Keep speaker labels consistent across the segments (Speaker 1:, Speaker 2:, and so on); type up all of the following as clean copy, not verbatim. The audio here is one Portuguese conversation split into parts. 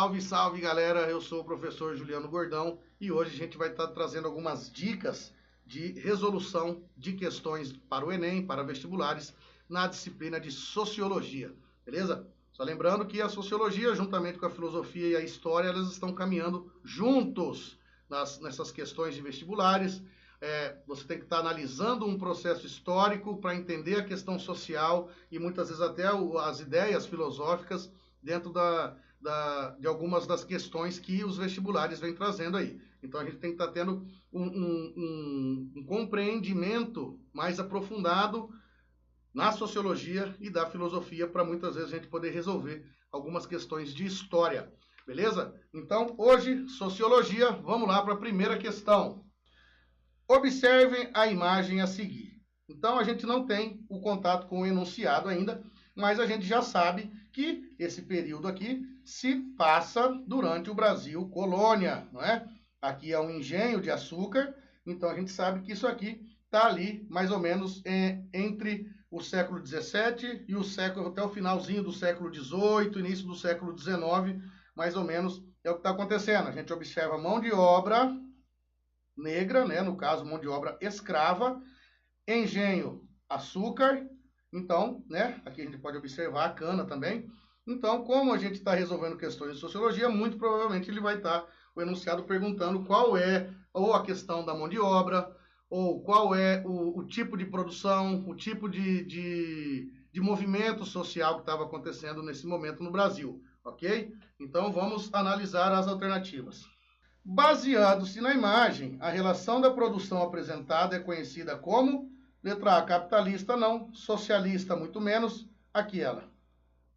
Speaker 1: Salve, salve galera, eu sou o professor Juliano Gordão e hoje a gente vai estar trazendo algumas dicas de resolução de questões para o Enem, para vestibulares, na disciplina de Sociologia, beleza? Só lembrando que a Sociologia, juntamente com a Filosofia e a História, elas estão caminhando juntos nessas questões de vestibulares. Você tem que estar analisando um processo histórico para entender a questão social e muitas vezes até as ideias filosóficas dentro de algumas das questões que os vestibulares vêm trazendo aí. Então a gente tem que estar tendo um compreendimento mais aprofundado na sociologia e da filosofia para muitas vezes a gente poder resolver algumas questões de história. Beleza? Então hoje, sociologia, vamos lá para a primeira questão. Observem a imagem a seguir. Então a gente não tem o contato com o enunciado ainda, mas a gente já sabe que esse período aqui se passa durante o Brasil colônia, não é? Aqui é um engenho de açúcar, então a gente sabe que isso aqui está ali mais ou menos entre o século XVII e o século, até o finalzinho do século XVIII, início do século XIX, mais ou menos é o que está acontecendo. A gente observa mão de obra negra, né? No caso, mão de obra escrava, engenho, açúcar. Então, né, aqui a gente pode observar a cana também. Então, como a gente está resolvendo questões de sociologia, muito provavelmente ele vai estar, o enunciado, perguntando qual é ou a questão da mão de obra, ou qual é o tipo de produção, o tipo de movimento social que estava acontecendo nesse momento no Brasil, ok? Então, vamos analisar as alternativas. Baseado-se na imagem, a relação da produção apresentada é conhecida como... Letra A, capitalista não, socialista muito menos, aqui ela,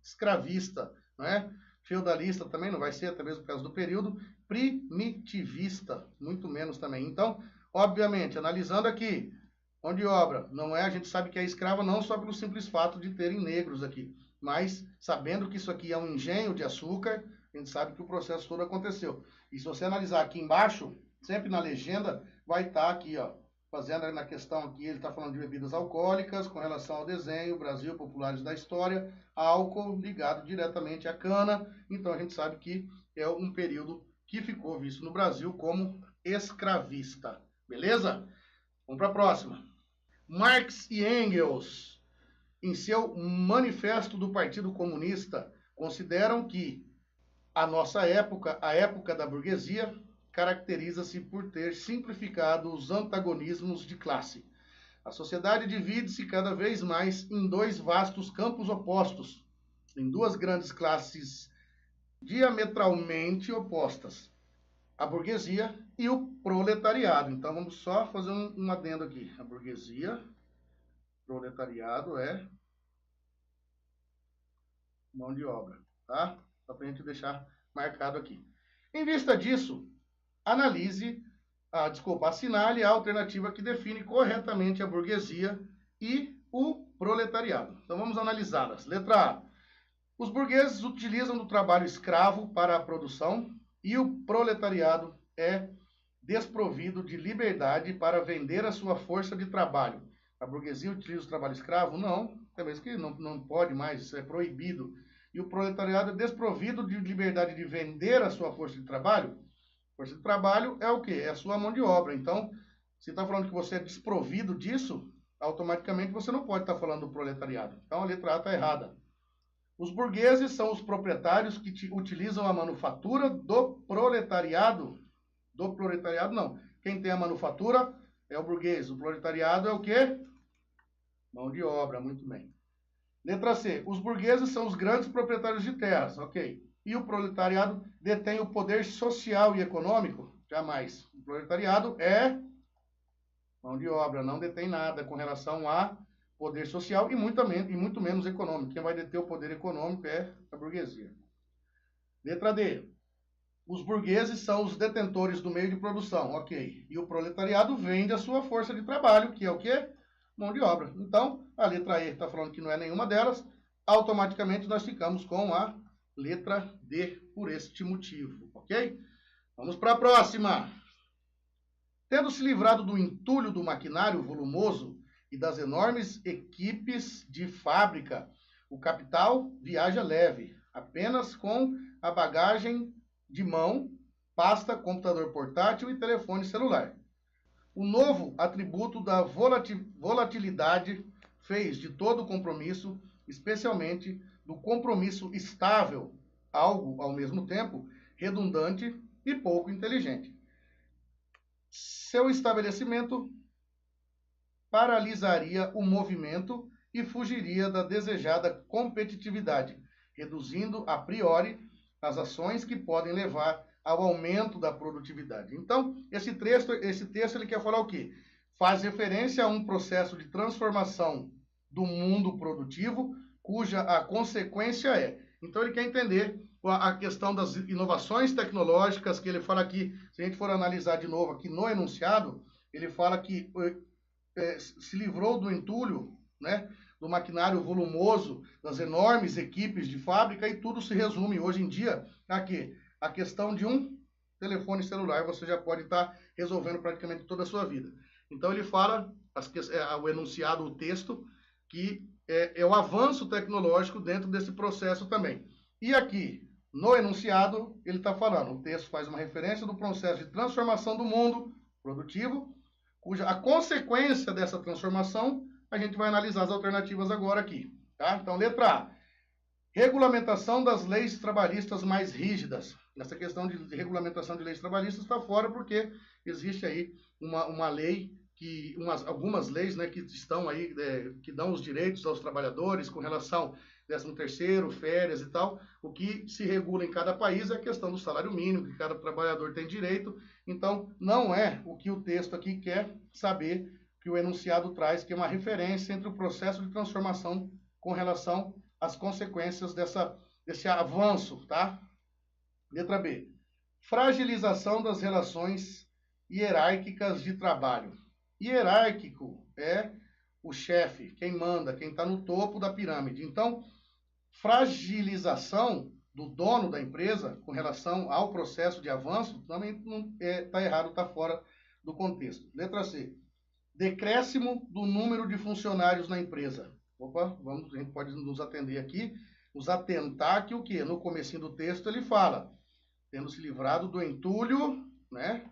Speaker 1: escravista, não é? Feudalista também não vai ser, até mesmo por causa do período, primitivista, muito menos também. Então, obviamente, analisando aqui, mão de obra, não é, a gente sabe que é escrava não só pelo simples fato de terem negros aqui, mas sabendo que isso aqui é um engenho de açúcar, a gente sabe que o processo todo aconteceu. E se você analisar aqui embaixo, sempre na legenda, vai estar aqui, ó, fazendo na questão aqui, ele está falando de bebidas alcoólicas, com relação ao desenho, Brasil, populares da história, álcool ligado diretamente à cana. Então a gente sabe que é um período que ficou visto no Brasil como escravista. Beleza? Vamos para a próxima. Marx e Engels, em seu Manifesto do Partido Comunista, consideram que a nossa época, a época da burguesia, caracteriza-se por ter simplificado os antagonismos de classe. A sociedade divide-se cada vez mais em dois vastos campos opostos, em duas grandes classes diametralmente opostas, a burguesia e o proletariado. Então vamos só fazer um adendo aqui. A burguesia, proletariado é mão de obra, tá? Só para a gente deixar marcado aqui. Em vista disso, assinale a alternativa que define corretamente a burguesia e o proletariado. Então vamos analisá-las. Letra A. Os burgueses utilizam do trabalho escravo para a produção e o proletariado é desprovido de liberdade para vender a sua força de trabalho. A burguesia utiliza o trabalho escravo? Não, até mesmo que não pode mais, isso é proibido. E o proletariado é desprovido de liberdade de vender a sua força de trabalho? Força de trabalho é o quê? É a sua mão de obra. Então, se está falando que você é desprovido disso, automaticamente você não pode estar falando do proletariado. Então, a letra A está errada. Os burgueses são os proprietários que utilizam a manufatura do proletariado. Do proletariado, não. Quem tem a manufatura é o burguês. O proletariado é o quê? Mão de obra, muito bem. Letra C. Os burgueses são os grandes proprietários de terras. Ok. E o proletariado detém o poder social e econômico? Jamais. O proletariado é mão de obra, não detém nada com relação a poder social e muito menos econômico. Quem vai deter o poder econômico é a burguesia. Letra D. Os burgueses são os detentores do meio de produção. Ok. E o proletariado vende a sua força de trabalho, que é o quê? Mão de obra. Então, a letra E está falando que não é nenhuma delas. Automaticamente nós ficamos com a letra D por este motivo, ok? Vamos para a próxima. Tendo se livrado do entulho do maquinário volumoso e das enormes equipes de fábrica, o capital viaja leve, apenas com a bagagem de mão, pasta, computador portátil e telefone celular. O novo atributo da volatilidade fez de todo o compromisso, especialmente do compromisso estável, algo, ao mesmo tempo, redundante e pouco inteligente. Seu estabelecimento paralisaria o movimento e fugiria da desejada competitividade, reduzindo a priori as ações que podem levar ao aumento da produtividade. Então, esse texto ele quer falar o quê? Faz referência a um processo de transformação do mundo produtivo, cuja a consequência é. Então, ele quer entender a questão das inovações tecnológicas, que ele fala aqui, se a gente for analisar de novo aqui no enunciado, ele fala que se livrou do entulho, né, do maquinário volumoso, das enormes equipes de fábrica, e tudo se resume hoje em dia a quê? A questão de um telefone celular, você já pode estar resolvendo praticamente toda a sua vida. Então ele fala, o enunciado, o texto, que é o avanço tecnológico dentro desse processo também. E aqui, no enunciado, ele está falando, o texto faz uma referência do processo de transformação do mundo produtivo, cuja a consequência dessa transformação, a gente vai analisar as alternativas agora aqui. Tá? Então, letra A, regulamentação das leis trabalhistas mais rígidas. Essa questão de regulamentação de leis trabalhistas está fora porque existe aí uma lei, algumas leis, né, que estão aí, que dão os direitos aos trabalhadores com relação 13º, férias e tal. O que se regula em cada país é a questão do salário mínimo, que cada trabalhador tem direito. Então, não é o que o texto aqui quer saber, que o enunciado traz, que é uma referência entre o processo de transformação com relação às consequências desse avanço, tá? Letra B. Fragilização das relações hierárquicas de trabalho. Hierárquico é o chefe, quem manda, quem está no topo da pirâmide. Então, fragilização do dono da empresa com relação ao processo de avanço também está errado, está fora do contexto. Letra C. Decréscimo do número de funcionários na empresa. Opa, a gente pode nos atender aqui, nos atentar que o quê? No comecinho do texto ele fala, tendo se livrado do entulho, né?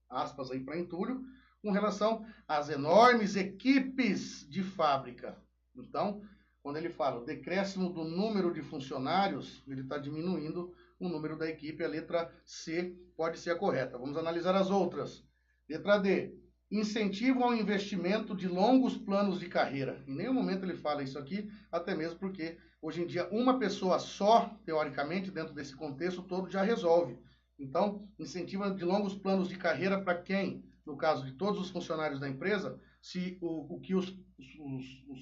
Speaker 1: Aspas aí para entulho, com relação às enormes equipes de fábrica. Então, quando ele fala o decréscimo do número de funcionários, ele está diminuindo o número da equipe. A letra C pode ser a correta. Vamos analisar as outras. Letra D. Incentivo ao investimento de longos planos de carreira. Em nenhum momento ele fala isso aqui, até mesmo porque hoje em dia uma pessoa só, teoricamente, dentro desse contexto todo, já resolve. Então, incentivo de longos planos de carreira para quem? No caso de todos os funcionários da empresa, se o que os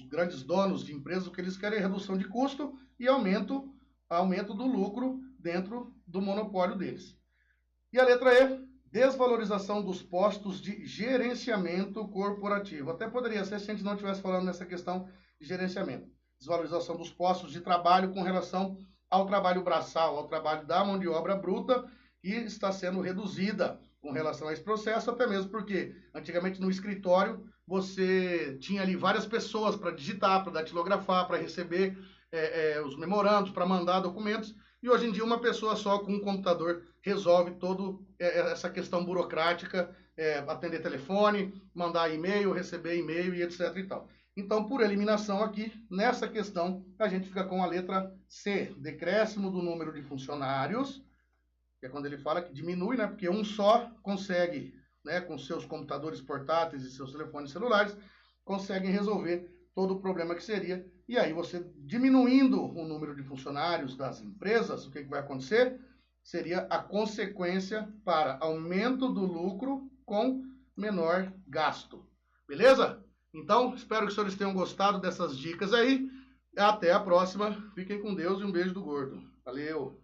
Speaker 1: grandes donos de empresas, o que eles querem é redução de custo e aumento do lucro dentro do monopólio deles. E a letra E, desvalorização dos postos de gerenciamento corporativo. Até poderia ser se a gente não estivesse falando nessa questão de gerenciamento. Desvalorização dos postos de trabalho com relação ao trabalho braçal, ao trabalho da mão de obra bruta, que está sendo reduzida com relação a esse processo, até mesmo porque antigamente no escritório você tinha ali várias pessoas para digitar, para datilografar, para receber os memorandos, para mandar documentos, e hoje em dia uma pessoa só com um computador resolve toda essa questão burocrática, atender telefone, mandar e-mail, receber e-mail e etc e tal. Então, por eliminação aqui, nessa questão, a gente fica com a letra C, decréscimo do número de funcionários, que é quando ele fala que diminui, né? Porque um só consegue, né, com seus computadores portáteis e seus telefones celulares, conseguem resolver todo o problema que seria. E aí você diminuindo o número de funcionários das empresas, o que vai acontecer? Seria a consequência para aumento do lucro com menor gasto. Beleza? Então, espero que os senhores tenham gostado dessas dicas aí. Até a próxima. Fiquem com Deus e um beijo do gordo. Valeu!